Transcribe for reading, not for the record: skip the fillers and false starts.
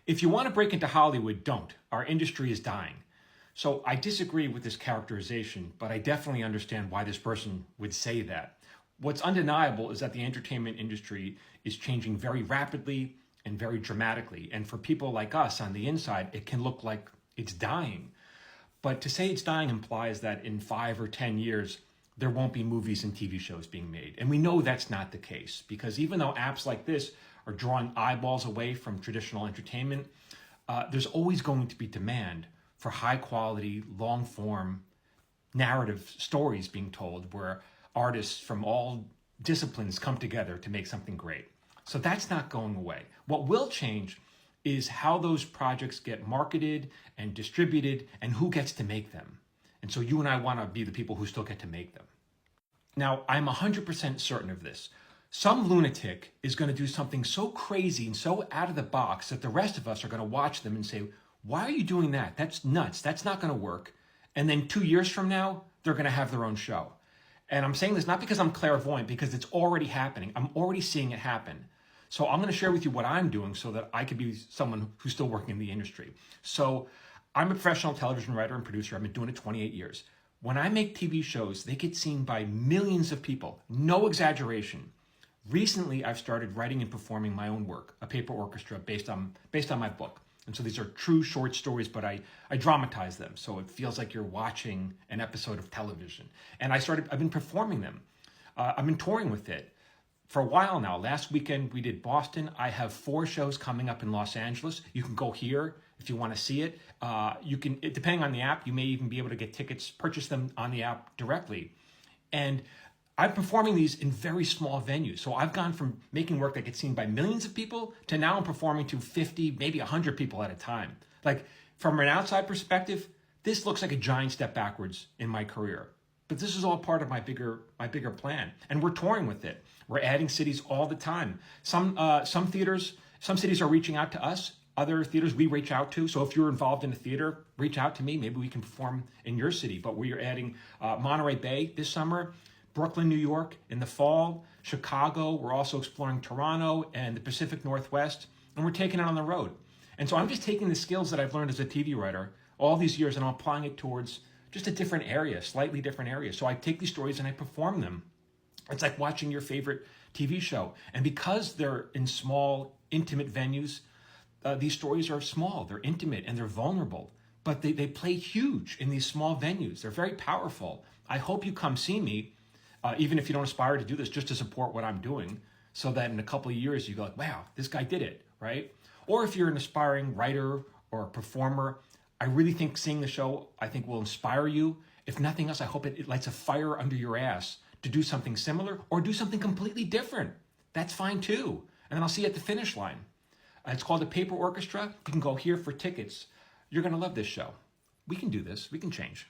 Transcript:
If you want to break into Hollywood, don't. Our industry is dying. So I disagree with this characterization, but I definitely understand why this person would say that. What's undeniable is that the entertainment industry is changing very rapidly and very dramatically. And for people like us on the inside, it can look like it's dying. But to say it's dying implies that in 5 or 10 years, there won't be movies and TV shows being made. And we know that's not the case, because even though apps like this are drawing eyeballs away from traditional entertainment, there's always going to be demand for high quality, long form narrative stories being told where artists from all disciplines come together to make something great. So that's not going away. What will change is how those projects get marketed and distributed and who gets to make them. And so you and I want to be the people who still get to make them. Now, I'm 100% certain of this. Some lunatic is going to do something so crazy and so out of the box that the rest of us are going to watch them and say, why are you doing that? That's nuts. That's not going to work. And then 2 years from now, they're going to have their own show. And I'm saying this not because I'm clairvoyant, because it's already happening. I'm already seeing it happen. So I'm going to share with you what I'm doing so that I could be someone who's still working in the industry. So I'm a professional television writer and producer. I've been doing it 28 years. When I make TV shows, they get seen by millions of people. No exaggeration. Recently, I've started writing and performing my own work, a paper orchestra based on my book. And so these are true short stories, but I dramatize them. So it feels like you're watching an episode of television. And I've been performing them. I've been touring with it for a while now. Last weekend, we did Boston. I have 4 shows coming up in Los Angeles. You can go here if you want to see it. Depending on the app, you may even be able to get tickets, purchase them on the app directly. And I'm performing these in very small venues. So I've gone from making work that gets seen by millions of people to now I'm performing to 50, maybe 100 people at a time. Like, from an outside perspective, this looks like a giant step backwards in my career. But this is all part of my bigger plan. And we're touring with it. We're adding cities all the time. Some cities are reaching out to us. Other theaters we reach out to. So if you're involved in a theater, reach out to me. Maybe we can perform in your city. But we are adding Monterey Bay this summer, Brooklyn, New York in the fall, Chicago. We're also exploring Toronto and the Pacific Northwest. And we're taking it on the road. And so I'm just taking the skills that I've learned as a TV writer all these years and I'm applying it towards just a different area, slightly different area. So I take these stories and I perform them. It's like watching your favorite TV show. And because they're in small, intimate venues, these stories are small, they're intimate, and they're vulnerable. But they play huge in these small venues. They're very powerful. I hope you come see me, even if you don't aspire to do this, just to support what I'm doing, so that in a couple of years you go like, wow, this guy did it, right? Or if you're an aspiring writer or a performer, I really think seeing the show, I think, will inspire you. If nothing else, I hope it lights a fire under your ass to do something similar or do something completely different. That's fine too. And then I'll see you at the finish line. It's called a paper orchestra. You can go here for tickets. You're going to love this show. We can do this. We can change.